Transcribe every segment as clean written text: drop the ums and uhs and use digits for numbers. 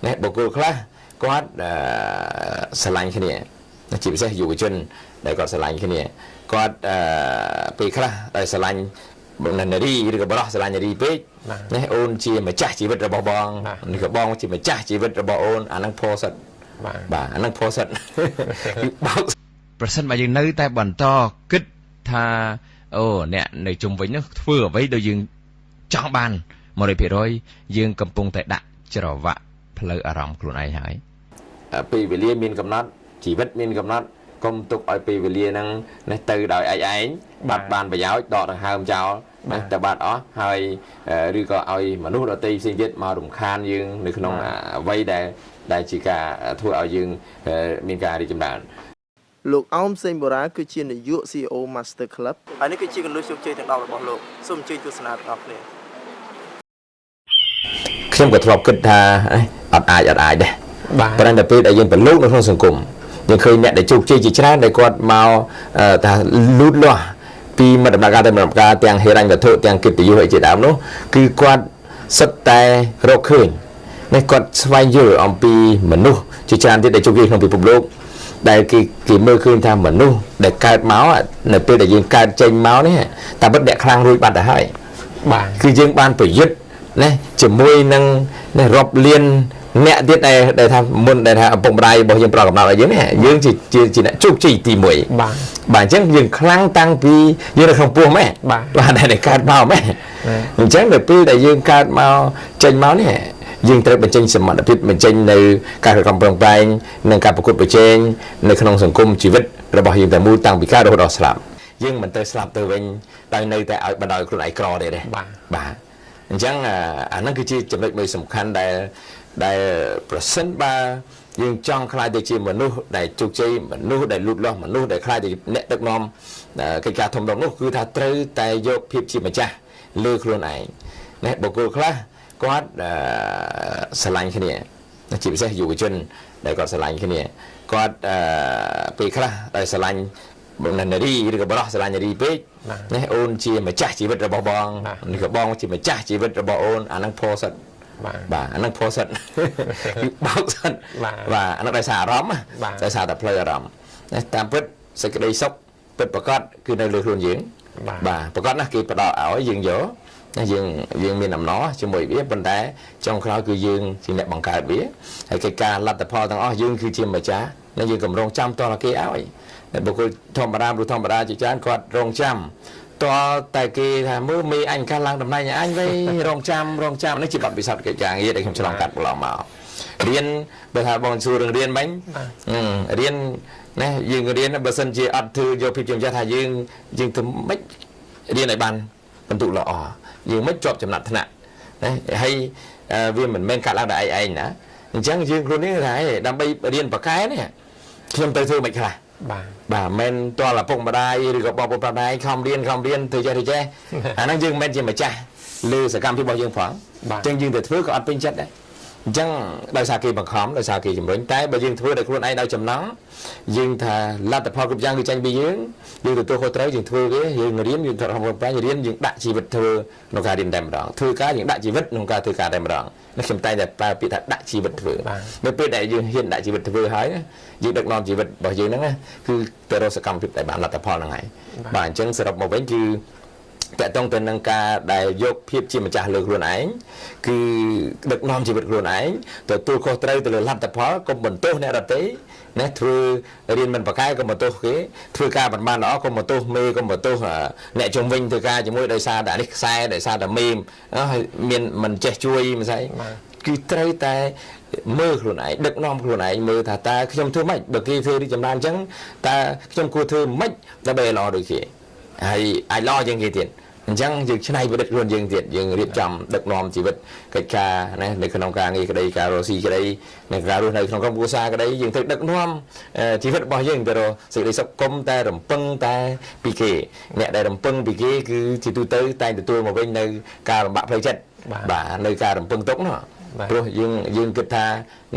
nè bộ cô khác có sờ lạnh cái này chỉ sẽ dùng chân để có sờ lạnh cái này có bị khác để sờ lạnh nên đi được bảo sờ lạnh đi biết nè ôn chỉ mà chắc chỉ biết là bao bong được bong chỉ mà chắc chỉ biết là bao ôn anh đang phô sật bà anh đang phô sật bao ប្រសិនបើយើងនៅតែបន្តគិតថាអូអ្នកនៅជុំវិញនោះធ្វើអ្វីដែលយើងចង់បាន 100% យើងកំពុងតែដាក់ច្រវាក់ផ្លូវអារម្មណ៍ខ្លួនឯងហើយពេលវេលាមានកំណត់ជីវិតមានកំណត់កុំទុកឲ្យពេលវេលាហ្នឹងទៅដោយឯងបាត់បានប្រយោជន៍ដកដង្ហើមចោលតែបាត់អស់ហើយឬក៏ឲ្យមនុស្សដទៃផ្សេងទៀតមករំខានយើងនៅក្នុងអ្វីដែលជាការធ្វើឲ្យយើងមានការរីកចម្រើនលោកអោមសេងបូរ៉ាគឺជានាយក CEO Master Club ហើយនេះគឺជាកលុយជោគជ័យទាំង10របស់លោកសូមអញ្ជើញទស្សនាទាំងអស់គ្នាខ្ញុំក៏ធ្លាប់គិតថាអត់អាចដែរប៉ុន្តែពេលដែលយើងប្រឡូកនៅក្នុងសង្គមយើងឃើញអ្នកដែលជោគជ័យជាច្រើនដែលគាត់មកថាលូតលាស់ពីមិត្តដំណើរការទៅដំណើរការទាំងហេរញ្ញវត្ថុទាំងកិត្តិយសអីជាដើមនោះគឺគាត់សិតតែរកឃើញនេះគាត់ស្វែងយល់អំពីមនុស្សជាច្រើនទៀតដែលជោគជ័យក្នុងពិភពលោកដែលគេមើលឃើញថាមនុស្សដែលកើតមកនៅពេលដែលយើងកើតចេញមកនេះតែពិតអ្នកខ្លាំងរួចបាត់ទៅហើយបាទគឺយើងបានប្រយុទ្ធណាជាមួយនឹងរាប់លានអ្នកទៀតដែលថាមុនដែលថាឪពុកម្ដាយរបស់យើងប្រកកំណត់ឲ្យយើងនេះយើងជាអ្នកជោគជ័យទី1បាទអញ្ចឹងយើងខ្លាំងតាំងពីយើងនៅក្នុងពោះម៉ែបាទដែលកើតមកម៉ែអញ្ចឹងដល់ពេលដែលយើងកើតមកចេញមកនេះយើងត្រូវបញ្ចេញសមត្ថភាពបញ្ចេញនៅការខិតខំប្រឹងប្រែងនិងការប្រកួតប្រជែងនៅក្នុងសង្គមជីវិតរបស់យើងតែមួយតាំងពីការរហូតដល់ស្លាប់យើងមិនទៅស្លាប់ទៅវិញដោយនៅតែឲ្យបណ្ដោយខ្លួនឯងក្រទេបាទអញ្ចឹងអាហ្នឹងគឺជាចំណុចមួយសំខាន់ដែលប្រសិនបើយើងចង់ខ្លាយទៅជាមនុស្សដែលជោគជ័យមនុស្សដែលលូតលាស់មនុស្សដែលខ្លាយទៅអ្នកដឹកនាំកិច្ចការធំដុំនោះគឺថាត្រូវតែយកភាពជាម្ចាស់លើខ្លួនឯងណាបុគ្គលខ្លះគាត់ស្រឡាញ់គ្នាជាពិសេសយុវជនដែលគាត់ស្រឡាញ់គ្នាគាត់ពេលខ្លះដែលស្រឡាញ់នារីឬក៏បរិសុទ្ធស្រឡាញ់នារីពេកណាអូនជាម្ចាស់ជីវិតរបស់បងឬក៏បងជាម្ចាស់ជីវិតរបស់អូនអាហ្នឹងផុសសិតបាទអាហ្នឹងផុសសិតគឺបោកសិតបាទអាហ្នឹងដោយសារអារម្មណ៍ដោយសារតែផ្លូវអារម្មណ៍ណាតាមពិតសេចក្តីសុខពិតប្រាកដគឺនៅលើខ្លួនយើងបាទប្រាកដណាស់គេផ្ដល់ឲ្យយើងយកយើងមានអំណរជាមួយវាប៉ុន្តែចុងក្រោយគឺយើងជាអ្នកបង្កើតវាហើយកិច្ចការលទ្ធផលទាំងអស់យើងគឺជាម្ចាស់និងយើងកម្រងចាំតតែគេឲ្យបុគ្គលធម្មតាជាច្រើនគាត់រងចាំតតែគេថាមើលមេអញកាលឡើងតំណែងអញវិញរងចាំនេះជាបទពិសោធន៍កិច្ចការងារដែលខ្ញុំឆ្លងកាត់កន្លងមករៀនបើថាបងសួររឿងរៀនមិញរៀនណាយើងរៀនបើសិនជាអត់ធ្វើយកភាពជាម្ចាស់ថាយើងធ្វើម៉េចរៀនឲ្យបានបន្ទុកល្អយើងមិនជាប់ចំណាត់ថ្នាក់ណាហើយវាមិនមែនកាត់ឡើងតែឯងណាអញ្ចឹងយើងខ្លួននេះថាដើម្បីរៀនបកកែនេះខ្ញុំទៅធ្វើមិនខ្លះបាទមិនតលឪពុកម្ដាយឬក៏បងប្អូនប្រាប់ដែរខំរៀនធ្វើចេះអាហ្នឹងយើងមិនមែនជាម្ចាស់លើសកម្មភាពរបស់យើងផងអញ្ចឹងយើងទៅធ្វើក៏អត់ពេញចិត្តដែរអញ្ចឹងដោយសារគេបង្ខំដោយសារគេជំរុញតែបើយើងធ្វើដោយខ្លួនឯងដោយចំណងយើងថាលទ្ធផលគ្រប់យ៉ាងគឺចាញ់ពីយើងទទួលខុសត្រូវយើងធ្វើវាយើងរៀនយើងត្រូវខំប្រឹងប្រែងរៀនយើងដាក់ជីវិតធ្វើក្នុងការរៀនតែម្ដងធ្វើការយើងដាក់ជីវិតក្នុងការធ្វើការតែម្ដងនេះខ្ញុំតែងតែប្រើពាក្យថាដាក់ជីវិតធ្វើនៅពេលដែលយើងហ៊ានដាក់ជីវិតធ្វើហើយយើងដឹកនាំជីវិតរបស់យើងហ្នឹងគឺទៅរកសកម្មភាពដែលបានលទ្ធផលហ្នឹងហើយបាទអញ្ចឹងសរុបមកវិញគឺតើតើទៅនឹងការដែលយកភាពជាម្ចាស់លើខ្លួនឯងគឺដឹកនាំជីវិតខ្លួនឯងទទួលខុសត្រូវទៅលើលទ្ធផលកុំបន្ទោសអ្នកដទៃណាធ្វើរៀនមិនប្រកែកុំបន្ទោសគេធ្វើការបានល្អកុំបន្ទោសមេកុំបន្ទោសអ្នកជំនាញធ្វើការជាមួយដោយសារតែនេះខ្សែដោយសារតែមេហើយមានមិនចេះជួយមិនស្អីគឺត្រូវតែមើលខ្លួនឯងដឹកនាំខ្លួនឯងមើលថាតើខ្ញុំធ្វើម៉េចបើគេធ្វើរីកចម្រើនអញ្ចឹងតើខ្ញុំគួរធ្វើម៉េចដើម្បីល្អដូចគេហើយអាចល្អជាងគេទៀតអញ្ចឹងយើងច្នៃប្រឌិតខ្លួនយើងទៀតយើងរៀបចំដឹកនាំជីវិតកិច្ចការណានៅក្នុងការងារក្តីការរស់ស៊ីក្តីនិងការរស់នៅក្នុងក្រុមគ្រួសារក្តីយើងត្រូវដឹកនាំជីវិតរបស់យើងទៅរកសេចក្តីសុខគមតែរំពឹងតែពីគេអ្នកដែលរំពឹងពីគេគឺជាទូទៅតែងទទួលមកវិញនៅការលំបាកផ្លូវចិត្តបាទនៅការរំពឹងទុកនោះព្រោះយើងគិតថា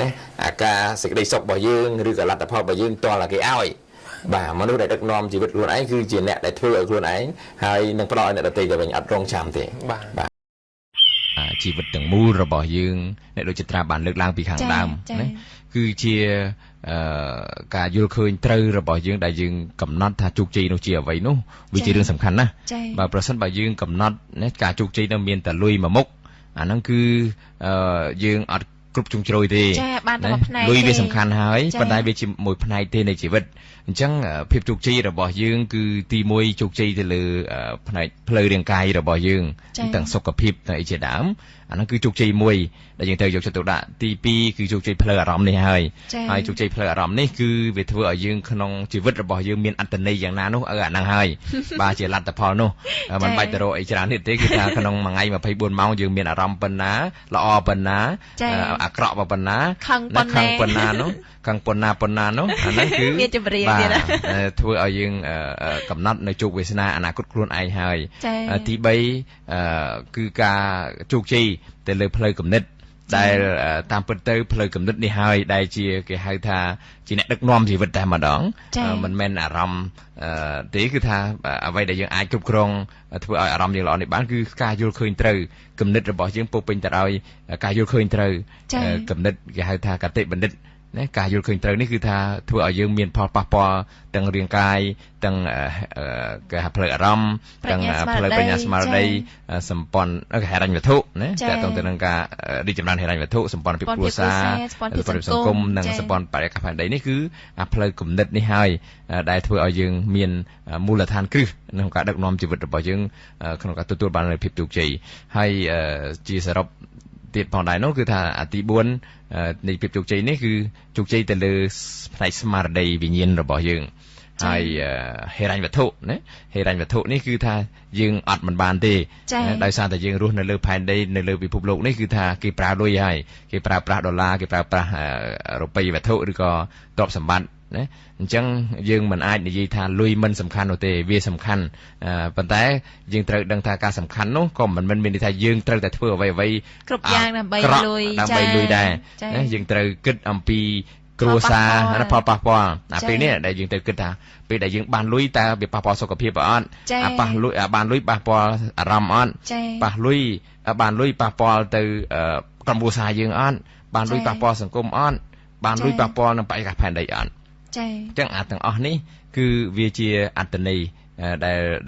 ណាអាការសេចក្តីសុខរបស់យើងឬក៏លទ្ធផលរបស់យើងតលតែគេឲ្យបាទមនុស្សដែលដឹកនាំជីវិតខ្លួនឯងគឺជាអ្នកដែលធ្វើឲ្យខ្លួនឯងហើយនឹងផ្ដល់ឲ្យអ្នកដទៃទៅវិញអត់រងចាំទេបាទ ជីវិតទាំងមូលរបស់យើងអ្នកដូចជាត្រាបានលើកឡើងពីខាងដើមណាគឺជាការយល់ឃើញត្រូវរបស់យើងដែលយើងកំណត់ថាជោគជ័យនោះជាអ្វីនោះវាជារឿងសំខាន់ណាស់បើប្រសិនបើយើងកំណត់ការជោគជ័យនោះមានតែលុយមួយមុខអាហ្នឹងគឺយើងអត់គ្រប់ជ្រុងជ្រោយទេលុយវាសំខាន់ហើយប៉ុន្តែវាជាមួយផ្នែកទេនៃជីវិតអញ្ចឹងភាពជោគជ័យរបស់យើងគឺទី1ជោគជ័យទៅលើផ្នែកផ្លូវរាងកាយរបស់យើងទាំងសុខភាពទាំងអីជាដើមអាហ្នឹងគឺជោគជ័យមួយដែលយើងត្រូវយកចិត្តទុកដាក់ទី2គឺជោគជ័យផ្លូវអារម្មណ៍នេះហើយជោគជ័យផ្លូវអារម្មណ៍នេះគឺវាធ្វើឲ្យយើងក្នុងជីវិតរបស់យើងមានអត្ថន័យយ៉ាងណានោះអាហ្នឹងហើយបាទជាលទ្ធផលនោះមិនបាច់ទៅរកអីច្រើនទេគឺថាក្នុងមួយថ្ងៃ24ម៉ោងយើងមានអារម្មណ៍ប៉ុណ្ណាល្អប៉ុណ្ណាអាក្រក់ប៉ុណ្ណាខឹងប៉ុណ្ណានោះខឹងប៉ុណ្ណានោះអាហ្នឹងគឺមានចម្រៀងទៀតធ្វើឲ្យយើងកំណត់នៅជោគវាសនាអនាគតខ្លួនឯងហើយទី3គឺការជោគជ័យទៅលើផ្លូវគំនិតដែលតាមពិតទៅផ្លូវគំនិតនេះហើយដែលជាគេហៅថាជាអ្នកដឹកនាំជីវិតតែម្ដងមិនមែនអារម្មណ៍ទេគឺថាអ្វីដែលយើងអាចគ្រប់គ្រងធ្វើឲ្យអារម្មណ៍យើងល្អនេះបានគឺការយល់ឃើញត្រូវគំនិតរបស់យើងពោពេញទៅដោយការយល់ឃើញត្រូវគំនិតគេហៅថាកតិបណ្ឌិតណាការយល់ឃើញត្រូវនេះគឺថាធ្វើឲ្យយើងមានផលប៉ះពាល់ទាំងរាងកាយទាំងគេហៅផ្លូវអារម្មណ៍ទាំងផ្លូវបញ្ញាស្មារតីសម្ព័ន្ធហិរញ្ញវត្ថុណាតែតទៅនឹងការរីកចម្រើនហិរញ្ញវត្ថុសម្ព័ន្ធភាពគ្រួសារសម្ព័ន្ធភាពសង្គមនិងសម្ព័ន្ធបរិយាកាសផែនដីនេះគឺផ្លូវគំនិតនេះហើយដែលធ្វើឲ្យយើងមានមូលដ្ឋានគ្រឹះក្នុងការដឹកនាំជីវិតរបស់យើងក្នុងការទទួលបាននូវភាពជោគជ័យហើយជាសរុបទៀតផងដែរនោះគឺថាទី4នៃភាពជោគជ័យនេះគឺជោគជ័យទៅលើផ្នែកស្មារតីវិញ្ញាណរបស់យើងហើយហិរញ្ញវត្ថុណាហិរញ្ញវត្ថុនេះគឺថាយើងអត់មិនបានទេដោយសារតែយើងរស់នៅលើផែនដីនៅលើពិភពលោកនេះគឺថាគេប្រើលុយហើយគេប្រើប្រាស់ដុល្លារគេប្រើប្រាស់រូបិយវត្ថុឬក៏ទ្រព្យសម្បត្តិណាអញ្ចឹងយើងមិនអាចនិយាយថាលុយមិនសំខាន់នោះទេវាសំខាន់ប៉ុន្តែយើងត្រូវដឹងថាការសំខាន់នោះក៏មិនមែនមានន័យថាយើងត្រូវតែធ្វើអ្វីគ្រប់យ៉ាងដើម្បីលុយដែរណាយើងត្រូវគិតអំពីគ្រួសារផលប៉ះពាល់ពេលនេះដែលយើងត្រូវគិតថាពេលដែលយើងបានលុយតើវាប៉ះពាល់សុខភាពអត់ប៉ះលុយបានលុយប៉ះពាល់អារម្មណ៍អត់ប៉ះលុយបានលុយប៉ះពាល់ទៅក្រុមគ្រួសារយើងអត់បានលុយប៉ះពាល់សង្គមអត់បានលុយប៉ះពាល់នឹងបរិយាកាសផែនដីអត់អញ្ចឹងទាំងអស់នេះគឺវាជាអត្តន័យ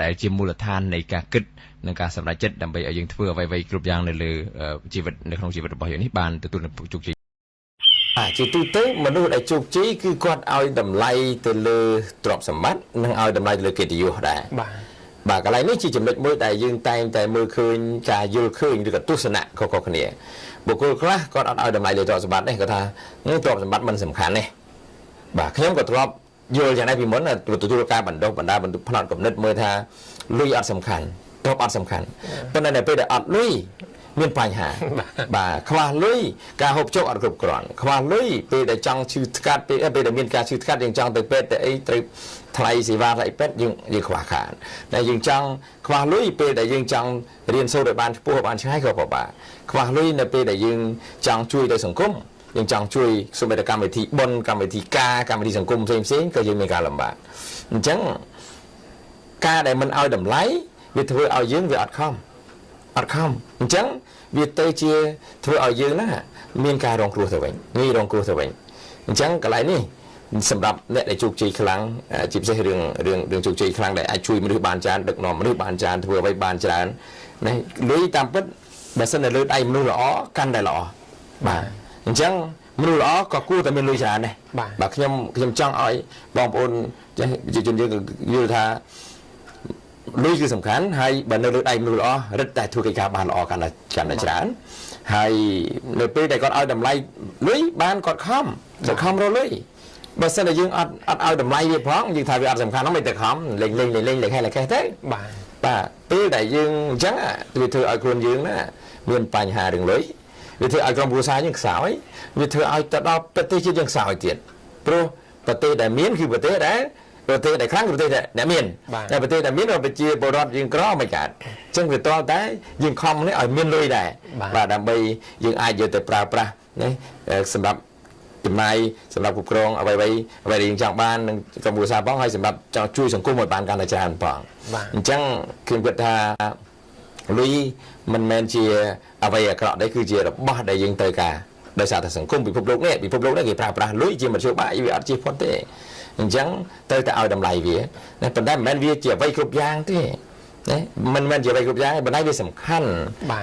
ដែលជាមូលដ្ឋាននៃការគិតនិងការសម្រេចចិត្តដើម្បីឲ្យយើងធ្វើអ្វីៗគ្រប់យ៉ាងនៅលើជីវិតនៅក្នុងជីវិតរបស់យើងនេះបានទទួលនឹងជោគជ័យជាទូទៅមនុស្សដែលជោគជ័យគឺគាត់ឲ្យតម្លៃទៅលើទ្រព្យសម្បត្តិនិងឲ្យតម្លៃទៅលើកិត្តិយសដែរបាទកន្លែងនេះជាចំណុចមួយដែលយើងតែងតែមើលឃើញការយល់ឃើញឬក៏ទស្សនៈខុសៗគ្នាបុគ្គលខ្លះគាត់អត់ឲ្យតម្លៃលើទ្រព្យសម្បត្តិនេះគាត់ថាទ្រព្យសម្បត្តិមិនសំខាន់ទេបាទខ្ញុំក៏ធ្លាប់យល់យ៉ាងនេះពីមុនទទួលការបណ្ដុះបណ្ដាលបន្ទុកផ្នែកគំនិតមើលថាលុយអត់សំខាន់ទ្រព្យអត់សំខាន់ប៉ុន្តែនៅពេលដែលអត់លុយមានបញ្ហាបាទខ្វះលុយការហូបចុកអត់គ្រប់គ្រាន់ខ្វះលុយពេលដែលចង់ឈឺស្កាត់ពេលដែលមានការឈឺស្កាត់យើងចង់ទៅពេទ្យទៅអីត្រូវថ្លៃសេវាថ្លៃពេទ្យយើងខ្វះខាតតែយើងចង់ខ្វះលុយពេលដែលយើងចង់រៀនសូត្រឲ្យបានខ្ពស់បានឆ្ងាយក៏ពិបាកខ្វះលុយនៅពេលដែលយើងចង់ជួយទៅសង្គមយើងចង់ជួយសុមិត្តកម្មវិធីបុណ្យកម្មវិធីការកម្មវិធីសង្គមផ្សេងក៏យើងមានការលំបាកអញ្ចឹងការដែលមិនឲ្យតម្លៃវាធ្វើឲ្យយើងវាអត់ខំអញ្ចឹងវាទៅជាធ្វើឲ្យយើងណាមានការរងគ្រោះទៅវិញងាយរងគ្រោះទៅវិញអញ្ចឹងកន្លែងនេះសម្រាប់អ្នកដែលជោគជ័យខ្លាំងជាពិសេសរឿងជោគជ័យខ្លាំងដែលអាចជួយមនុស្សបានច្រើនដឹកនាំមនុស្សបានច្រើនធ្វើអ្វីបានច្រើនណាលុយតាមពិតបើសិននៅលើដៃមនុស្សល្អកាន់តែល្អបាទអញ្ចឹងមនុស្សល្អក៏គួរតែមានលុយច្រើនដែរបាទខ្ញុំចង់ឲ្យបងប្អូនចេះប្រជាជនយើងយល់ថាលុយគឺសំខាន់ហើយបើនៅលើដៃមនុស្សល្អរឹតតែធ្វើកិច្ចការបានល្អកាន់តែច្រើនហើយនៅពេលដែលគាត់ឲ្យតម្លៃលុយបានគាត់ខំរលុយបើសិនតែយើងអត់ឲ្យតម្លៃវាផងយើងថាវាអត់សំខាន់ហ្នឹងមិនទៅខំលេងហែលខេះទៅបាទពេលដែលយើងអញ្ចឹងវាធ្វើឲ្យខ្លួនយើងណាមានបញ្ហារឿងលុយវាធ្វើឲ្យក្រុមគ្រួសារយើងខ្សោយវាធ្វើឲ្យទៅដល់ប្រទេសជាតិយើងខ្សោយទៀតព្រោះប្រទេសដែលមានគឺប្រទេសដែលខ្លាំងគឺប្រទេសដែលមានតែប្រទេសដែលមានប្រជាពលរដ្ឋយើងក្រមិនកើតអញ្ចឹងវាតតែយើងខំនេះឲ្យមានលុយដែរបាទដើម្បីយើងអាចយកទៅប្រើប្រាស់ណាសម្រាប់ចំណាយសម្រាប់គ្រប់គ្រងអ្វីដែលយើងចង់បាននឹងក្រុមគ្រួសារផងហើយសម្រាប់ចង់ជួយសង្គមឲ្យបានកាន់តែច្រើនផងអញ្ចឹងខ្ញុំគិតថា លុយមិនមែនជាអ្វីអាក្រក់ទេគឺជារបស់ដែលយើងត្រូវការដោយសារតែសង្គមពិភពលោកនេះគេប្រើប្រាស់លុយជាមធ្យោបាយវាអត់ជាផុតទេអញ្ចឹងត្រូវតែឲ្យតម្លៃវាណាប៉ុន្តែមិនមែនវាជាអ្វីគ្រប់យ៉ាងទេណាមិនមែនជាអ្វីគ្រប់យ៉ាងទេប៉ុន្តែវាសំខាន់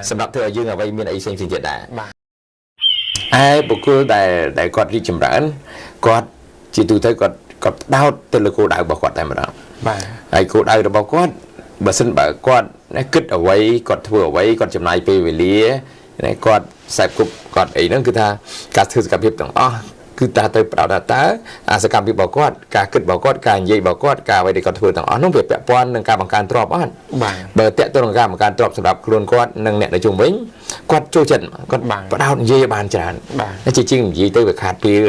សម្រាប់ធ្វើឲ្យយើងអ្វីមានអីផ្សេងៗទៀតដែរឯបុគ្គលដែលគាត់រីកចម្រើនគាត់ជាទូទៅគាត់ផ្ដោតទៅលើគោលដៅរបស់គាត់តែម្ដងបាទហើយគោលដៅរបស់គាត់បើសិនបើគាត់គិតអ្វីគាត់ធ្វើអ្វីគាត់ចំណាយពេលវេលាគាត់ខ្សែគប់គាត់អីហ្នឹងគឺថាការធ្វើសកម្មភាពទាំងអស់គឺតាទៅផ្ដោតតើអាសកម្មភាពរបស់គាត់ការគិតរបស់គាត់ការនិយាយរបស់គាត់ការអ្វីដែលគាត់ធ្វើទាំងអស់នោះវាពាក់ព័ន្ធនឹងការបង្កើនទ្រព្យអត់បាទបើតាក់ទងនឹងការបង្កើនទ្រព្យសម្រាប់ខ្លួនគាត់និងអ្នកនៅជុំវិញគាត់ចូលចិត្តគាត់ផ្ដោតនិយាយបានច្រើនបាទជាជាងនិយាយទៅវាខាតពេល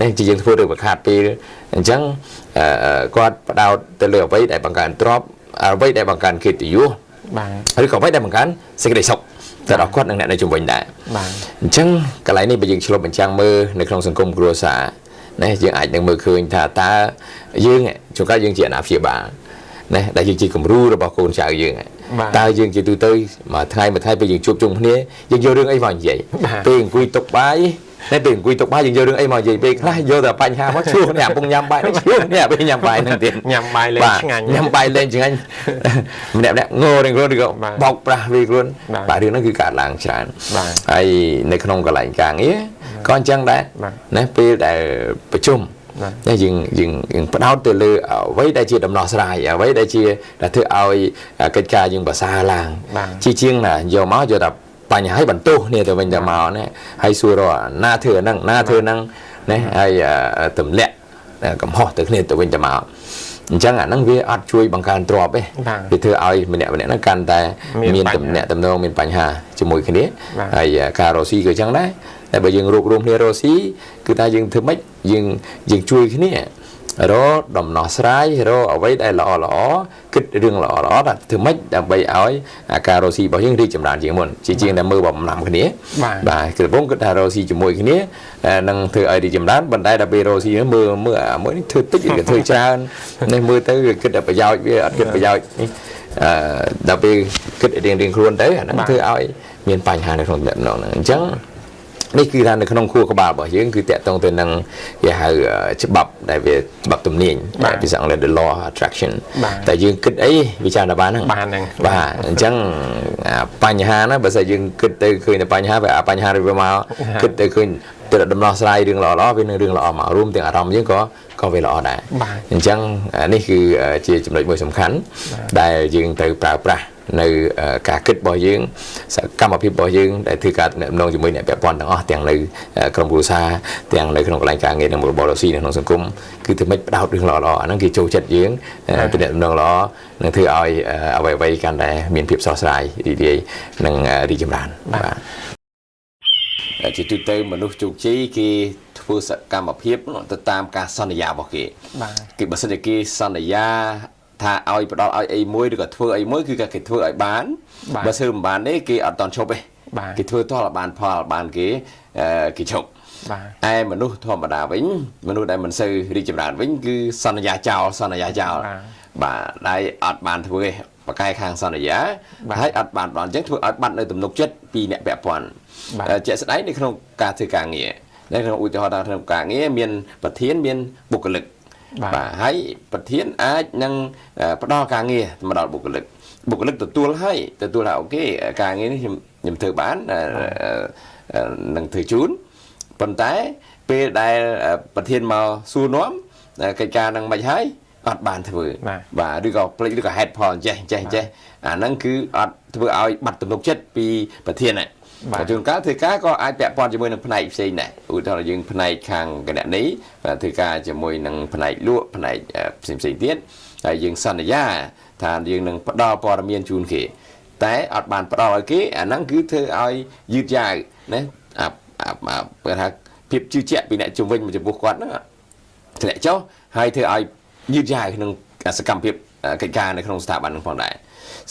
នេះជាយើងធ្វើទៅវាខាតពេលអញ្ចឹងគាត់ផ្ដោតទៅលើអ្វីដែលបង្កើនទ្រព្យអ្វីដែលបង្កើនកិត្តិយសបាទឬក៏អ្វីដែលបង្កើនសេចក្តីសុខតែដល់គាត់នឹងអ្នកនៅជុំវិញដែរបាទអញ្ចឹងកន្លែងនេះបើយើងឆ្លុះបញ្ចាំងមើលនៅក្នុងសង្គមគ្រួសារណាយើងអាចនឹងមើលឃើញថាតើយើងជួនកាលយើងជាអាណាព្យាបាលណាដែលយើងជាគំរូរបស់កូនចៅយើងតើយើងជាទូទៅមួយថ្ងៃពេលយើងជួបជុំគ្នាយើងយករឿងអីមកនិយាយពេលអង្គុយតុបាយពេលអង្គុយតុបាយយើងយករឿងអីមកនិយាយពេលខ្លះយកតែបញ្ហាមកជួអ្នកកំពុងញ៉ាំបាយនេះជួអ្នកពេលញ៉ាំបាយហ្នឹងទៀតញ៉ាំបាយលេងឆ្ងាញ់ញ៉ាំបាយលេងឆ្ងាញ់ម្នាក់ងើរៀងខ្លួនឬក៏បោកប្រាស់វាខ្លួនបាទរឿងហ្នឹងគឺកើតឡើងច្រើនហើយនៅក្នុងកន្លែងការងារក៏អញ្ចឹងដែរណាពេលដែលប្រជុំយើងផ្ដោតទៅលើអ្វីដែលជាដំណោះស្រាយអ្វីដែលជាដែលធ្វើឲ្យកិច្ចការយើងប្រសើរឡើងជាងណាយកមកយកតែបញ្ហាឲ្យបន្ទោសគ្នាទៅវិញទៅមកណាហើយសួររកណាធ្វើហ្នឹងណាហើយទម្លាក់កំហុសទៅគ្នាទៅវិញទៅមកអញ្ចឹងអាហ្នឹងវាអត់ជួយបង្កើនទ្រព្យទេវាធ្វើឲ្យម្នាក់ហ្នឹងកាន់តែមានទំនាក់ទំនងមានបញ្ហាជាមួយគ្នាហើយការរស់ស៊ីក៏អញ្ចឹងដែរតែបើយើងរួបរวมគ្នារស់ស៊ីគឺថាយើងធ្វើម៉េចយើងជួយគ្នារកដំណោះស្រាយរកអ្វីដែលល្អគិតរឿងល្អថាធ្វើម៉េចដើម្បីឲ្យអាការរស់ស៊ីរបស់យើងរីកចម្រើនជាងមុនជាងតែមើលបំណាំគ្នាបាទគឺបងគិតថារស់ស៊ីជាមួយគ្នានឹងធ្វើឲ្យរីកចម្រើនប៉ុន្តែដល់ពេលរស់ស៊ីមើលមួយនេះធ្វើតិចឬក៏ធ្វើច្រើននេះមើលទៅគិតតែប្រយោជន៍វាអត់គិតប្រយោជន៍នេះដល់ពេលគិតរៀងខ្លួនទៅអាហ្នឹងធ្វើឲ្យមានបញ្ហានៅក្នុងដំណងហ្នឹងអញ្ចឹងនេះគឺថានៅក្នុងខួរក្បាលរបស់យើងគឺតាក់ទងទៅនឹងគេហៅច្បាប់ដែលវាច្បាប់ទំនាញភាសាអង់គ្លេស the law attraction តែយើងគិតអីវិចារណាបានហ្នឹងបាទអញ្ចឹងបញ្ហាណាបើសិនយើងគិតទៅឃើញតែបញ្ហាវាបញ្ហាវាមកគិតទៅឃើញទៅដំណោះស្រាយរឿងល្អវានឹងរឿងល្អមករួមទាំងអារម្មណ៍យើងក៏វាល្អដែរអញ្ចឹងនេះគឺជាចំណុចមួយសំខាន់ដែលយើងត្រូវប្រើប្រាស់នៅការគិតរបស់យើងសកម្មភាពរបស់យើងដែលធ្វើការទំនាក់ទំនងជាមួយអ្នកពាក់ព័ន្ធទាំងអស់ទាំងនៅក្រុមគ្រួសារទាំងនៅក្នុងកន្លែងការងារនិងរបបរស៊ីនៅក្នុងសង្គមគឺធ្វើម៉េចផ្ដោតរឿងល្អអាហ្នឹងគេចូលចិត្តយើងទំនាក់ទំនងល្អនឹងធ្វើឲ្យអ្វីកាន់តែមានភាពស្រស់ស្រាយរីករាយនិងរីកចម្រើនបាទជាទូទៅមនុស្សជោគជ័យគេធ្វើសកម្មភាពទៅតាមការសន្យារបស់គេគឺបើសិនជាគេសន្យាថាឲ្យផ្ដល់ឲ្យអីមួយឬក៏ធ្វើអីមួយគឺគេធ្វើឲ្យបានបើធ្វើមិនបានទេគេអត់តន់ឈប់ទេគេធ្វើតលបានផលបានគេឈប់ឯមនុស្សធម្មតាវិញមនុស្សដែលមិនសូវរីកចម្រើនវិញគឺសន្យាចោលបាទដែលអត់បានធ្វើទេបកកែខាងសន្យាហើយអត់បានដល់អញ្ចឹងធ្វើឲ្យបាត់នៅទំនុកចិត្តពីអ្នកពាក់ព័ន្ធជាក់ស្ដែងនៅក្នុងការធ្វើការងារនៅក្នុងឧទាហរណ៍ថាក្នុងការងារមានប្រធានមានបុគ្គលិកបាទហើយប្រធានអាចនឹងផ្ដល់ការងារមកដល់បុគ្គលិកទទួលថាអូខេការងារនេះខ្ញុំធ្វើបាននឹងធ្វើជូនប៉ុន្តែពេលដែលប្រធានមកសួរនាំកិច្ចការនឹងមិនហើយអត់បានធ្វើបាទឬក៏ភ្លេចឬក៏ហេតុផលចេះអាហ្នឹងគឺអត់ធ្វើឲ្យបាត់ទំនុកចិត្តពីប្រធានហ្នឹងជួនកាលធ្វើការក៏អាចពាក់ព័ន្ធជាមួយនឹងផ្នែកផ្សេងដែរឧទាហរណ៍យើងផ្នែកខាងគណនេយ្យធ្វើការជាមួយនឹងផ្នែកលក់ផ្នែកផ្សេងទៀតហើយយើងសន្យាថាយើងនឹងផ្ដល់ព័ត៌មានជូនគេតែអត់បានផ្ដល់ឲ្យគេអាហ្នឹងគឺធ្វើឲ្យយឺតយ៉ាវណាបើថាភាពជឿជាក់ពីអ្នកជំនាញចំពោះគាត់ហ្នឹងធ្លាក់ចុះហើយធ្វើឲ្យយឺតយ៉ាវក្នុងសកម្មភាពកិច្ចការនៅក្នុងស្ថាប័នហ្នឹងផងដែរ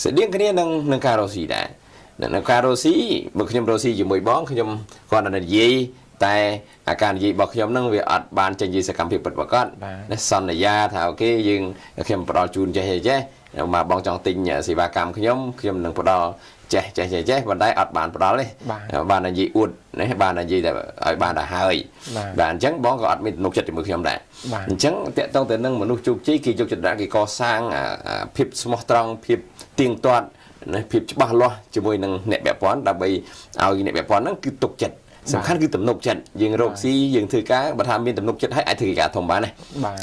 ស្តៀងគ្នានឹងការរស់ស៊ីដែរនៅការរស់ស៊ីបើខ្ញុំរស់ស៊ីជាមួយបងខ្ញុំគាត់និយាយតែអាការនិយាយរបស់ខ្ញុំហ្នឹងវាអត់បានចេញជាសកម្មភាពពិតប្រាកដសន្យាថាអូខេខ្ញុំផ្ដល់ជូនចេះមកបងចង់ទិញសេវាកម្មខ្ញុំនឹងផ្ដល់ ចេះបណ្ដៃអត់បានផ្ដល់ទេបាននិយាយអួតនេះបាននិយាយតែឲ្យបានតែហើយបាទអញ្ចឹងបងក៏អត់មានទំនុកចិត្តជាមួយខ្ញុំដែរអញ្ចឹងតកតងទៅនឹងមនុស្សជោគជ័យគេយកចិត្តដាក់គេកសាងភាពស្មោះត្រង់ភាពទៀងទាត់ភាពច្បាស់លាស់ជាមួយនឹងអ្នកពាក់ព័ន្ធដើម្បីឲ្យអ្នកពាក់ព័ន្ធហ្នឹងគឺទុកចិត្តសំខាន់គឺទំនុកចិត្តយើងរកស៊ីយើងធ្វើការបើថាមានទំនុកចិត្តឲ្យអាចធ្វើកិច្ចការធំបានដែរ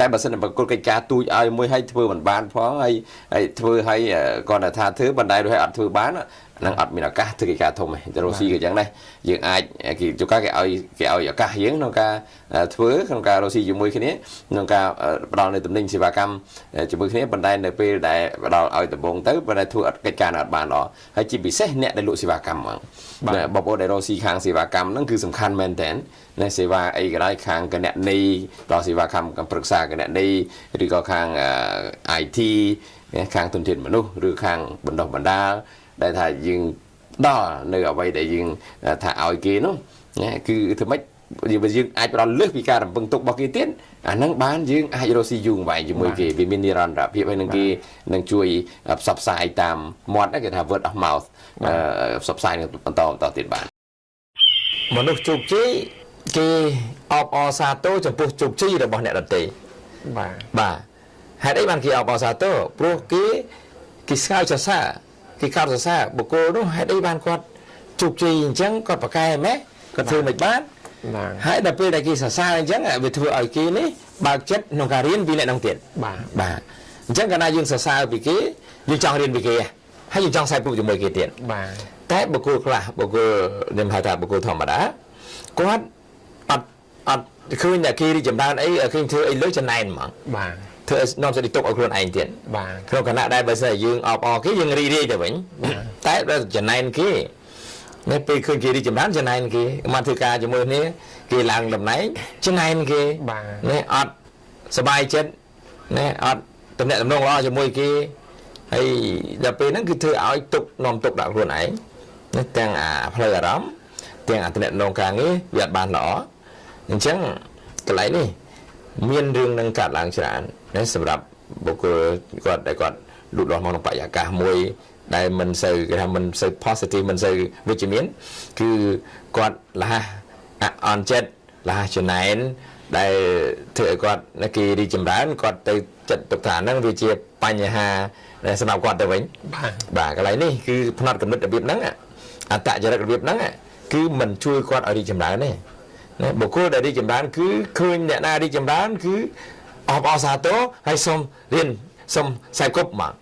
តែបើសិនប្រកុលកិច្ចការទូចឲ្យមួយឲ្យធ្វើមិនបានផងហើយធ្វើឲ្យគាត់ថាធ្វើបណ្ដៃរួចឲ្យអត់ធ្វើបាននឹងអត់មានឱកាសធ្វើកិច្ចការធំទេទៅរកស៊ីក៏យ៉ាងដែរយើងអាចគេជួនកាលគេឲ្យឱកាសយើងក្នុងការធ្វើក្នុងការរកស៊ីជាមួយគ្នាក្នុងការផ្ដល់នៅទំនិញសេវាកម្មជាមួយគ្នាបណ្ដៃនៅពេលដែលផ្ដល់ឲ្យដំបងទៅបណ្ដៃធ្វើអត់កិច្ចការអត់បានល្អហើយជាពិសេសអ្នកដែលលក់សេវាកម្មហ្មងបងប្អូនដែលរកស៊ីខាងសេវាកម្មហ្នឹងគឺសំខាន់មែនតើនៅសេវាអីក៏ដោយខាងគណនេយ្យដល់សេវាកម្មប្រឹក្សាគណនេយ្យឬក៏ខាង IT ខាងទុនធានមនុស្សឬខាងបណ្ដុះបណ្ដាលដែលថាយើងដល់នៅអ្វីដែលយើងថាឲ្យគេនោះគឺធ្វើម៉េចយើងអាចផ្ដល់លើសពីការរំពឹងទុករបស់គេទៀតអាហ្នឹងបានយើងអាចរកស៊ីយូរអង្វែងជាមួយគេវាមាននិរន្តរភាពហើយនឹងគេនឹងជួយផ្សព្វផ្សាយតាមមាត់គេថា word of mouth ផ្សព្វផ្សាយនឹងបន្តទៀតបានមនុស្សជោគជ័យគេអបអរសាទរចំពោះជោគជ័យរបស់អ្នកដទៃបាទហេតុអីបានគេអបអរសាទរព្រោះគេស្ងើចសរសើរគេកោតសរសើរបុគ្គលនោះហេតុអីបានគាត់ជោគជ័យអញ្ចឹងគាត់ប្រកែម៉េះគាត់ធ្វើមិនបានហើយដល់ពេលដែលគេសរសើរអញ្ចឹងវាធ្វើឲ្យគេនេះបើកចិត្តក្នុងការរៀនពីអ្នកនោះទៀតបាទអញ្ចឹងកាលណាយើងសរសើរពីគេយើងចង់រៀនពីគេហើយយើងចង់ខ្សែពុកជាមួយគេទៀតតែបុគ្គលខ្លះបុគ្គលខ្ញុំហៅថាបុគ្គលធម្មតាគាត់អត់ឃើញតែគេរីចម្រើនអីឃើញធ្វើអីលើចំណែនហ្មងធ្វើនាំសេចក្ដីទុកឲ្យខ្លួនឯងទៀតក្នុងគណៈដែលបើសិនយើងអបអរគេយើងរីករាយទៅវិញតែដល់ចំណែនគេនៅពេលឃើញគេរីកចម្រើនចំណែនគេមកធ្វើការជាមួយគ្នាគេឡើងតំណែងចំណែនគេនេះអត់សบายចិត្តណាអត់តំណែងល្អជាមួយគេហើយដល់ពេលហ្នឹងគឺធ្វើឲ្យទុកនាំទុកដាក់ខ្លួនឯងណាទាំងផ្លូវអារម្មណ៍ទាំងតំណែងការងារវាអត់បានល្អអញ្ចឹងកន្លែងនេះមានរឿងនឹងកាត់ឡើងច្រើនណាសម្រាប់បុគ្គលគាត់ដែលគាត់លូតលាស់មកក្នុងបរិយាកាសមួយដែលមិនសូវគេថាមិនសូវ positive មិនសូវវិជ្ជមានគឺគាត់លះអន់ចិត្តលះចំណែនដែលធ្វើឲ្យគាត់គេរីចម្រើនគាត់ទៅចិត្តទុកថាហ្នឹងវាជាបញ្ហាដែលសម្រាប់គាត់ទៅវិញបាទកន្លែងនេះគឺផ្នត់កំណត់របៀបហ្នឹងអត្តចរិតរបៀបហ្នឹងគឺមិនជួយគាត់ឲ្យរីចម្រើនទេណាបុគ្គលដែលរីចម្រើនគឺឃើញអ្នកណារីចម្រើនគឺអបអរសាទរហើយសូមរៀនសូមខ្សែគប់មក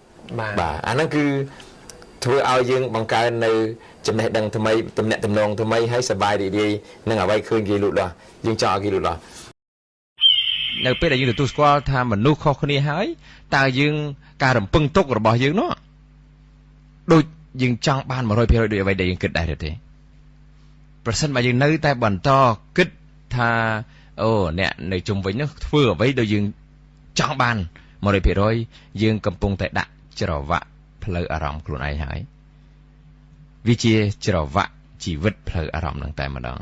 បាទអាហ្នឹងគឺធ្វើឲ្យយើងបង្កើននៅចំណេះដឹងថ្មីទំនាក់ទំនងថ្មីហើយសប្បាយរីករាយនឹងអ្វីឃើញគេលូតលាស់យើងចង់ឲ្យគេលូតលាស់នៅពេលដែលយើងទទួលស្គាល់ថាមនុស្សខុសគ្នាហើយតើយើងការរំពឹងទុករបស់យើងនោះដូចយើងចង់បាន 100% ដូចអ្វីដែលយើងគិតដែរទេប្រសិនបើយើងនៅតែបន្តគិតថាអូអ្នកនៅជុំវិញនោះធ្វើអ្វីដែលយើងចង់បាន 100% យើងកំពុងតែដាក់ច្រវាក់ផ្លូវអារម្មណ៍ខ្លួនឯងហើយវាជាច្រវាក់ជីវិតផ្លូវអារម្មណ៍នឹងតែម្ដង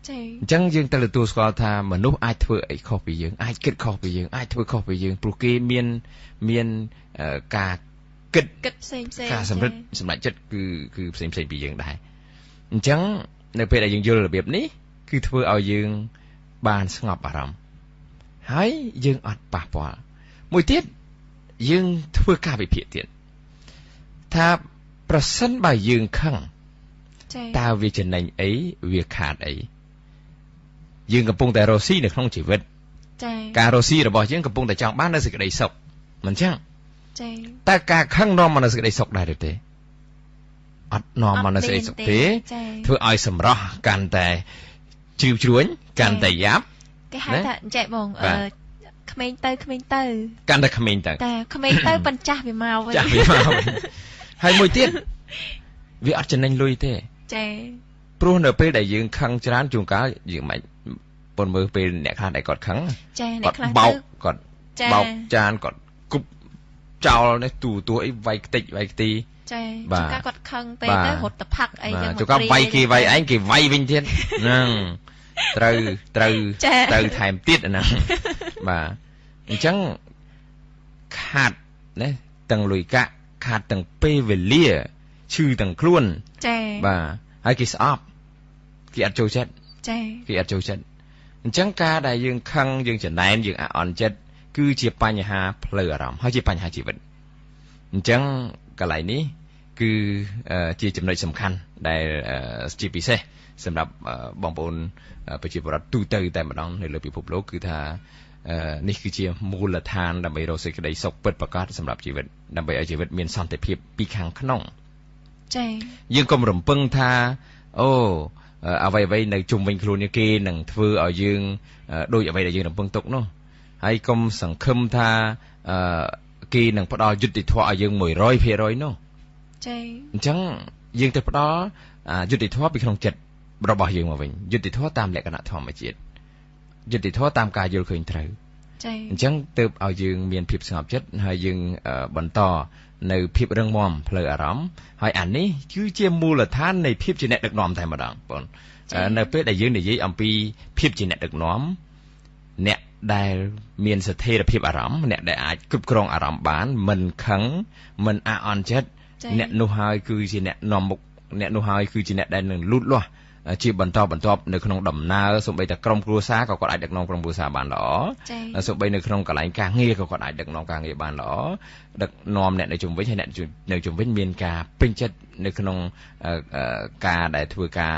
ចា៎អញ្ចឹងយើងត្រូវទទួលស្គាល់ថាមនុស្សអាចធ្វើអីខុសពីយើងអាចគិតខុសពីយើងអាចធ្វើខុសពីយើងព្រោះគេមានការគិតផ្សេងការសម្រេចសម្រេចចិត្តគឺផ្សេងពីយើងដែរអញ្ចឹងនៅពេលដែលយើងយល់របៀបនេះគឺធ្វើឲ្យយើងបានស្ងប់អារម្មណ៍ហើយយើងអត់ប៉ះពាល់មួយទៀតយើងធ្វើការវិភាគទៀតថាប្រសិនបើយើងខឹងតើវាចំណេញអីវាខាតអីយើងកំពុងតែរស់ស៊ីនៅក្នុងជីវិតការរស់ស៊ីរបស់យើងកំពុងតែចង់បាននូវសេចក្តីសុខមិនចឹងតើការខឹងនាំមកនូវសេចក្តីសុខដែរទេអត់នាំមកនូវសេចក្តីសុខទេធ្វើឲ្យសម្រស់កាន់តែជ្រីវជ្រួញកាន់តែយ៉ាប់គេហៅថាចេះបងក្មេងទៅកាន់តែក្មេងទៅតែក្មេងទៅប៉ុនចាស់វាមកវិញហើយមួយទៀតវាអត់ចំណេញលុយទេចា៎ព្រោះនៅពេលដែលយើងខឹងច្រើនជួនកាលយើងមិនប៉ុនមើលពេលអ្នកខ្លះដែលគាត់ខឹងគាត់បោកគាត់បោកចានគាត់គប់ចោលនេះទូអីវាយខ្ទេចវាយខ្ទីចា៎ជួនកាលគាត់ខឹងពេកទៅរត់ទៅផឹកអីចឹងជួនកាលវាយគេវាយឯងគេវាយវិញទៀតហ្នឹងត្រូវថែមទៀតហ្នឹងបាទអញ្ចឹងខាត់ណាទាំងលុយកាក់ខាត់ទាំងពេលវេលា ឈឺទាំងខ្លួន ចា៎ បាទហើយគេស្អប់គេអត់ចូលចិត្ត ចា៎ គេអត់ចូលចិត្តអញ្ចឹងការដែលយើងខឹងយើងចំណែនយើងអាក់អន់ចិត្តគឺជាបញ្ហាផ្លូវអារម្មណ៍ហើយជាបញ្ហាជីវិតអញ្ចឹងកន្លែងនេះគឺជាចំណុចសំខាន់ដែលជាពិសេសសម្រាប់បងប្អូនប្រជាពលរដ្ឋទូទៅតែម្ដងនៅលើពិភពលោកគឺថានេះគឺជាមូលដ្ឋានដើម្បីរកសេចក្តីសុខពិតប្រាកដសម្រាប់ជីវិតដើម្បីឲ្យជីវិតមានសន្តិភាពពីខាងក្នុង ចា៎ យើងកុំរំពឹងថាអូអ្វីៗនៅជុំវិញខ្លួនគេនឹងធ្វើឲ្យយើងដូចអ្វីដែលយើងរំពឹងទុកនោះហើយកុំសង្ឃឹមថាគេនឹងផ្ដល់យុត្តិធម៌ឲ្យយើង 100% នោះ ចា៎ អញ្ចឹងយើងទៅផ្ដល់យុត្តិធម៌ពីក្នុងចិត្តរបស់យើងមកវិញយុត្តិធម៌តាមលក្ខណៈធម្មជាតិយុត្តិធម៌តាមការយល់ឃើញត្រូវ ចា៎ អញ្ចឹងទើបឲ្យយើងមានភាពស្ងប់ចិត្តហើយយើងបន្តនៅភាពរឹងមាំផ្លូវអារម្មណ៍ហើយអានេះគឺជាមូលដ្ឋាននៃភាពជាអ្នកដឹកនាំតែម្ដងបងនៅពេលដែលយើងនិយាយអំពីភាពជាអ្នកដឹកនាំអ្នកដែលមានស្ថិរភាពអារម្មណ៍អ្នកដែលអាចគ្រប់គ្រងអារម្មណ៍បានមិនខឹងមិនអាក់អន់ចិត្តអ្នកនោះហើយគឺជាអ្នកនាំមុខអ្នកនោះហើយគឺជាអ្នកដែលនឹងលូតលាស់ជាបន្តបន្ទាប់នៅក្នុងដំណើរសូម្បីតែក្រុមគ្រួសារក៏គាត់អាចដឹកនាំក្រុមគ្រួសារបានល្អសូម្បីនៅក្នុងកន្លែងការងារក៏គាត់អាចដឹកនាំការងារបានល្អដឹកនាំអ្នកនៅជុំវិញហើយអ្នកនៅជុំវិញមានការពេញចិត្តនៅក្នុងការដែលធ្វើការ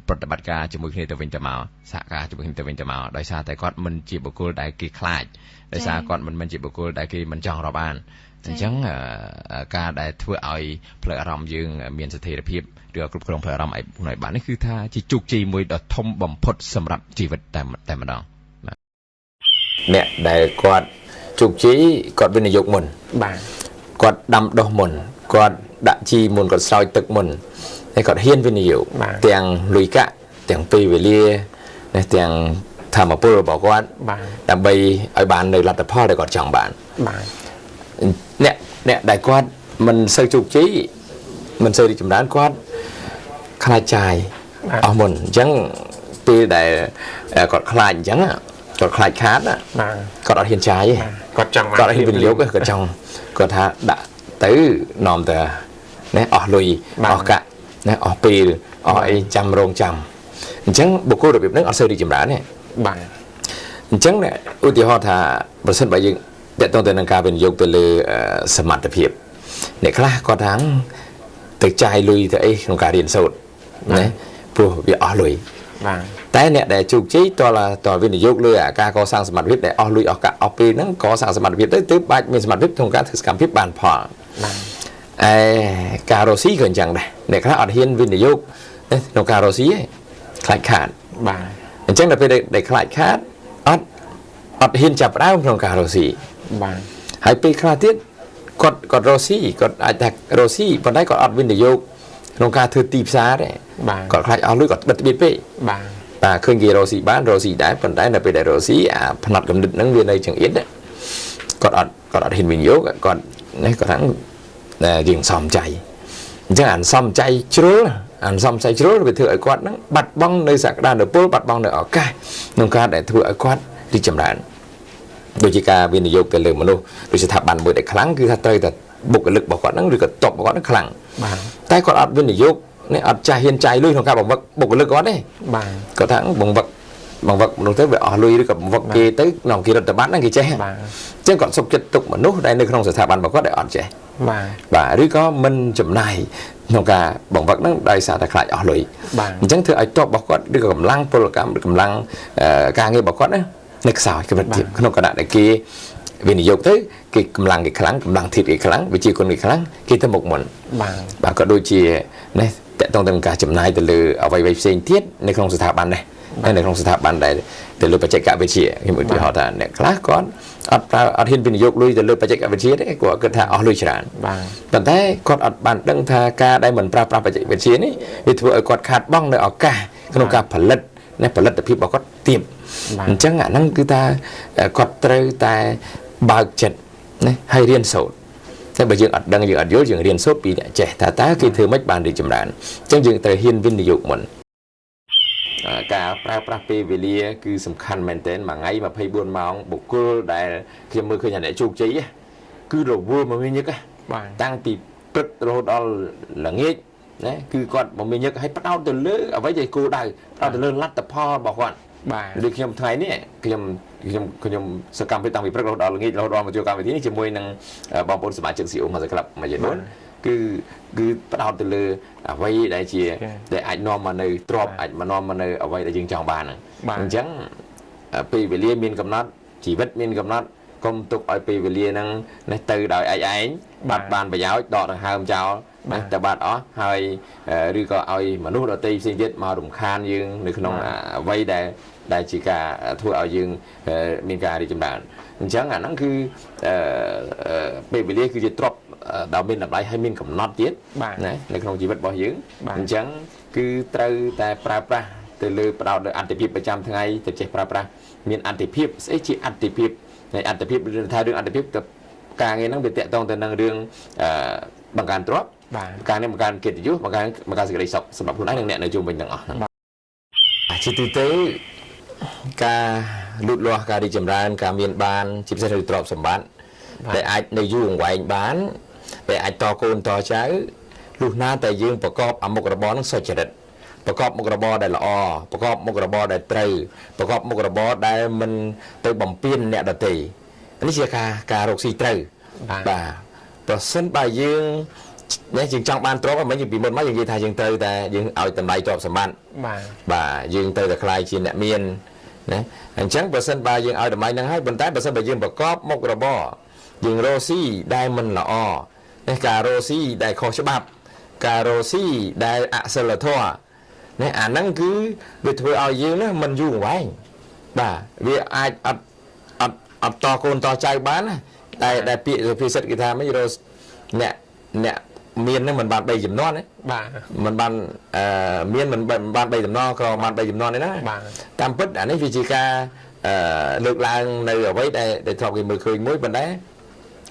ប្រតិបត្តិការជាមួយគ្នាទៅវិញទៅមកសហការជាមួយគ្នាទៅវិញទៅមកដោយសារតែគាត់មិនជាបុគ្គលដែលគេខ្លាចដោយសារគាត់មិនមែនជាបុគ្គលដែលគេមិនចង់រាប់អានអញ្ចឹងការដែលធ្វើឲ្យផ្លូវអារម្មណ៍យើងមានស្ថិរភាពឬគ្រប់គ្រងផ្លូវអារម្មណ៍ឲ្យបាននេះគឺថាជាជោគជ័យមួយដ៏ធំបំផុតសម្រាប់ជីវិតតែម្ដងអ្នកដែលគាត់ជោគជ័យគាត់វិនិយោគមុនបាទគាត់ដាំដុះមុនគាត់ដាក់ជីមុនគាត់ស្រោចទឹកមុនហើយគាត់ហ៊ានវិនិយោគទាំងលុយកាក់ទាំងពេលវេលាទាំងធម៌ពលរបស់គាត់ដើម្បីឲ្យបាននៅលទ្ធផលដែលគាត់ចង់បានបាទអ្នកដែលគាត់មិនសូវជោគជ័យមិនសូវរីកចម្រើនគាត់ខ្លាចចាយអស់មុនអញ្ចឹងពេលដែលគាត់ខ្លាចអញ្ចឹងគាត់ខ្លាចខាតគាត់អត់ហ៊ានចាយទេគាត់ចង់គាត់ហ៊ានវិនិយោគគាត់ចង់គាត់ថាដាក់ទៅនាំតែណែអស់លុយអស់កាក់ណែអស់ពេលអស់អីចាំរងចាំអញ្ចឹងបុគ្គលរបៀបហ្នឹងអត់សូវរីកចម្រើនទេបាទអញ្ចឹងឧទាហរណ៍ថាប្រសិនបើយើងតើតើទៅនឹងការវិនិយោគទៅលើសមត្ថភាពអ្នកខ្លះគាត់ថាទៅចាយលុយទៅអីក្នុងការរៀនសូត្រណាព្រោះវាអស់លុយបាទតែអ្នកដែលជោគជ័យតើវិនិយោគលើការកសាងសមត្ថភាពដែលអស់លុយអស់កាក់អស់ពេលហ្នឹងកសាងសមត្ថភាពទៅបាច់មានសមត្ថភាពក្នុងការធ្វើសកម្មភាពបានផលបាទការរស់ស៊ីក៏អញ្ចឹងដែរអ្នកខ្លះអត់ហ៊ានវិនិយោគក្នុងការរស់ស៊ីទេខ្លាចខាតបាទអញ្ចឹងដល់ពេលដែលខ្លាចខាតអត់ហ៊ានចាប់ផ្ដើមក្នុងការរស់ស៊ីបាទហើយពេលខ្លះទៀតគាត់រស់ស៊ីគាត់អាចថារស់ស៊ីប៉ុន្តែគាត់អត់វិនិយោគក្នុងការធ្វើទីផ្សារទេគាត់ខ្លាចអស់លុយគាត់បិទបៀតពេកបាទឃើញគេរស់ស៊ីបានរស់ស៊ីដែរប៉ុន្តែនៅពេលដែលរស់ស៊ីផ្នែកកំណត់ហ្នឹងវានៅចង្អៀតគាត់អត់ហ៊ានវិនិយោគគាត់ថាយើងសំចៃអញ្ចឹងអានសំចៃជ្រុលវាធ្វើឲ្យគាត់ហ្នឹងបាត់បង់នៅសក្តានុពលបាត់បង់នៅឱកាសក្នុងការដែលធ្វើឲ្យគាត់រីកចម្រើនដូចជាការវិនិយោគទៅលើមនុស្សដូចស្ថាប័នមួយដែលខ្លាំងគឺថាត្រូវតែបុគ្គលិករបស់គាត់ហ្នឹងឬក៏តបរបស់គាត់ហ្នឹងខ្លាំងបាទតែគាត់អត់វិនិយោគនេះអត់ចាស់ហ៊ានចាយលុយក្នុងការបង្វឹកបុគ្គលិកគាត់ទេបាទគាត់ថាបង្វឹកមនុស្សទៅវាអស់លុយឬក៏បង្វឹកគេទៅក្នុងគេរដ្ឋបတ်ហ្នឹងគេចេះបាទអញ្ចឹងគាត់សុខចិត្តទុកមនុស្សដែលនៅក្នុងស្ថាប័នរបស់គាត់ដែលអត់ចេះបាទឬក៏មិនចំណាយក្នុងការបង្វឹកហ្នឹងដោយសារតែខ្លាចអស់លុយបាទអញ្ចឹងធ្វើឲ្យតបរបស់គាត់ឬក៏កម្លាំងពលកម្មឬកម្លាំងការងាររបស់គាត់ណានៅខ្សោយកម្រិតទៀតក្នុងគណៈដែលគេវិនិយោគទៅគេកម្លាំងគេខ្លាំងកម្លាំងធាតុគេខ្លាំងវិជាគុណគេខ្លាំងគេទៅមុខមុនបាទក៏ដូចជានេះតកតងទៅនឹងការចំណាយទៅលើអ្វីៗផ្សេងទៀតនៅក្នុងស្ថាប័នដែរនៅក្នុងស្ថាប័នដែលទៅលើបច្ចេកវិទ្យាខ្ញុំឧទាហរណ៍ថាអ្នកខ្លះគាត់អត់ហ៊ានវិនិយោគលុយទៅលើបច្ចេកវិទ្យាទេគាត់គិតថាអស់លុយច្រើនប៉ុន្តែគាត់អត់បានដឹងថាការដែលមិនប្រើប្រាស់បច្ចេកវិទ្យានេះវាធ្វើឲ្យគាត់ខាតបង់នៅឱកាសក្នុងការផលិតផលិតភាពរបស់គាត់ទាបអញ្ចឹងអាហ្នឹងគឺថាគាត់ត្រូវតែបើកចិត្តណាហើយរៀនសូត្រតែបើយើងអត់ដឹងយើងអត់យល់យើងរៀនសូត្រពីអ្នកចេះថាតើគេធ្វើម៉េចបានរីកចម្រើនអញ្ចឹងយើងត្រូវហ៊ានវិនិយោគមុនការប្រើប្រាស់ពេលវេលាគឺសំខាន់មែនទែនមួយថ្ងៃ24ម៉ោងបុគ្គលដែលខ្ញុំមើលឃើញអ្នកជោគជ័យគឺរវល់មកវិញញឹកតាំងពី ព្រឹករហូតដល់ល្ងាចណាគឺគាត់មកមានញឹកឲ្យផ្ដោតទៅលើអ្វីដែលគោលដៅផ្ដោតទៅលើលទ្ធផលរបស់គាត់ដូចខ្ញុំថ្ងៃនេះខ្ញុំសកម្មភាពតាំងពីព្រឹករហូតដល់ល្ងាចរហូតដល់មកចូលកម្មវិធីនេះជាមួយនឹងបងប្អូនសមាជិក CEO Master Club មួយចំនួនគឺផ្ដោតទៅលើអ្វីដែលជាដែលអាចនាំមកនៅទ្រព្យអាចនាំមកនៅអ្វីដែលយើងចង់បានហ្នឹងអញ្ចឹងពេលវេលាមានកំណត់ជីវិតមានកំណត់កុំទុកឲ្យពេលវេលាហ្នឹងនេះទៅដោយឯងបាត់បានប្រយោជន៍ដកដង្ហើមចោលតែបាត់អស់ហើយឬក៏ឲ្យមនុស្សដទៃផ្សេងទៀតមករំខានយើងនៅក្នុងអ្វីដែលជាការធ្វើឲ្យយើងមានការរីកចម្រើនអញ្ចឹងអាហ្នឹងគឺពេលវេលាគឺជាទ្រព្យដែលមានតម្លៃហើយមានកំណត់ទៀតណានៅក្នុងជីវិតរបស់យើងអញ្ចឹងគឺត្រូវតែប្រើប្រាស់ទៅលើផ្ដោតលើអត្ថប្រយោជន៍ប្រចាំថ្ងៃទៅចេះប្រើប្រាស់មានអត្ថប្រយោជន៍ស្អីជាអត្ថប្រយោជន៍នៃអត្ថប្រយោជន៍ថារឿងអត្ថប្រយោជន៍ទៅការងារហ្នឹងវាតកតងទៅនឹងរឿងបង្កើនទ្រព្យការនេះបង្កើនកិត្តិយសបង្កើនសេចក្តីសុខសម្រាប់ខ្លួនឯងនិងអ្នកនៅជុំវិញទាំងអស់ហ្នឹងជាទូទៅការលូតលាស់ការរីកចម្រើនការមានបានជាពិសេសនៅទ្រព្យសម្បត្តិដែលអាចនៅយូរអង្វែងបានដែលអាចតកូនតចៅលុះណាតែយើងប្រកបអមុខរបរនឹងសុចរិតប្រកបមុខរបរដែលល្អប្រកបមុខរបរដែលត្រូវប្រកបមុខរបរដែលមិនទៅបំពេញអ្នកដទៃនេះជាការរកស៊ីត្រូវបាទប្រសិនបើយើងចង់បានទ្រព្យមិនពីមុនមកយើងនិយាយថាយើងត្រូវតែយើងឲ្យតម្លៃទ្រព្យសម្បត្តិបាទយើងត្រូវតែខ្លាយជាអ្នកមានណាអញ្ចឹងបើសិនបើយើងឲ្យតម្លៃហ្នឹងហើយប៉ុន្តែបើសិនបើយើងប្រកបមុខរបរយើងរកស៊ីដែលមិនល្អការរកស៊ីដែលខុសច្បាប់ការរកស៊ីដែលអសិលធម៌នេះអាហ្នឹងគឺវាធ្វើឲ្យយើងណាមិនយូរអង្វែងបាទវាអាចអត់តកូនតចៅបានណាដែលពាក្យសុភាសិតគេថាមិនរកអ្នកមានហ្នឹងមិនបាន3ចំនួនទេបាទមិនបានមានមិនបាន3ចំនួនក៏បាន3ចំនួនទេណាតាមពិតអានេះវាជាការលើកឡើងនៅអ្វីដែលធ្លាប់គេមើលឃើញមួយប៉ុន្តែ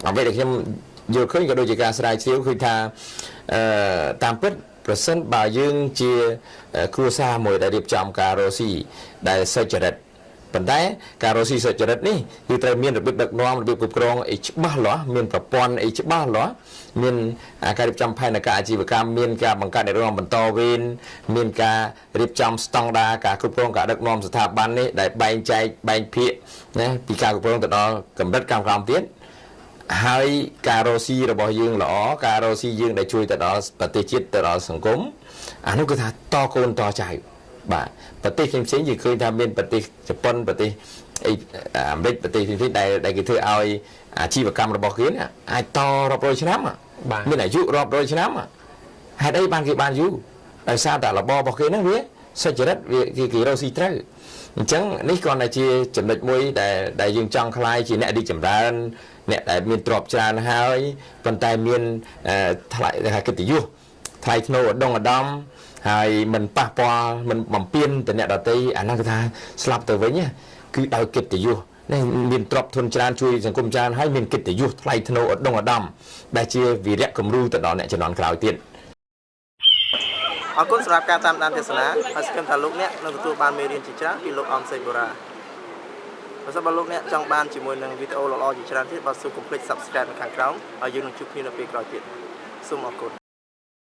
អ្វីដែលខ្ញុំយល់ឃើញក៏ដូចជាការស្រាវជ្រាវឃើញថាតាមពិតប្រសិនបើយើងជាគ្រួសារមួយដែលរៀបចំការរកស៊ីដែលសុចរិតប៉ុន្តែការរកស៊ីសុចរិតនេះគឺត្រូវមានរបៀបដឹកនាំរបៀបគ្រប់គ្រងអីច្បាស់លាស់មានប្រព័ន្ធអីច្បាស់លាស់មានការរៀបចំផែនការអាជីវកម្មមានការបង្កើតអ្នករងបន្តវេនមានការរៀបចំស្តង់ដារការគ្រប់គ្រងការដឹកនាំស្ថាប័ននេះដែលបែងចែកបែងភាគណាពីការគ្រប់គ្រងទៅដល់កម្រិតកម្មកម្មទៀតហើយការរកស៊ីរបស់យើងល្អការរកស៊ីយើងដែលជួយទៅដល់ប្រទេសជាតិទៅដល់សង្គមអានោះគឺថាតកូនតចៅបាទប្រទេសផ្សេងៗយើងឃើញថាមានប្រទេសជប៉ុនប្រទេសអាមេរិកប្រទេសផ្សេងៗដែលគេធ្វើឲ្យអាជីវកម្មរបស់គេអាចតរាប់រយឆ្នាំមានអាយុរាប់រយឆ្នាំហេតុអីបានគេបានយូរដោយសារតែរបបរបស់គេហ្នឹងវាសុចរិតវាគេរកស៊ីត្រូវអញ្ចឹងនេះគ្រាន់តែជាចំណុចមួយដែលយើងចង់ខ្លាយជាអ្នករីកចម្រើនអ្នកដែលមានទ្រព្យច្រើនហើយប៉ុន្តែមានថ្លៃកិត្តិយសថ្លៃថ្នូរឧត្តមឧត្តមហើយមិនប៉ះពាល់មិនបំពេញទៅអ្នកដទៃអានោះគឺថាស្លាប់ទៅវិញគឺដោយកិត្តិយសនេះមានទ្រព្យធនច្រើនជួយសង្គមច្រើនហើយមានកិត្តិយសថ្លៃថ្នូរឧត្តមឧត្តមដែលជាវីរៈគំរូទៅដល់អ្នកជំនាន់ក្រោយទៀតអរគុណសម្រាប់ការតាមដានទស្សនាហើយសង្ឃឹមថាលោកអ្នកនឹងទទួលបានមេរៀនជាច្រើនពីលោកអំសេងបូរ៉ាបើសិនបើលោកអ្នកចង់បានជាមួយនឹងវីដេអូល្អៗជាច្រើនទៀតបាទសូមកុំភ្លេច Subscribe នៅខាងក្រោមហើយយើងនឹងជួបគ្នានៅពេលក្រោយទៀតសូមអរគុណ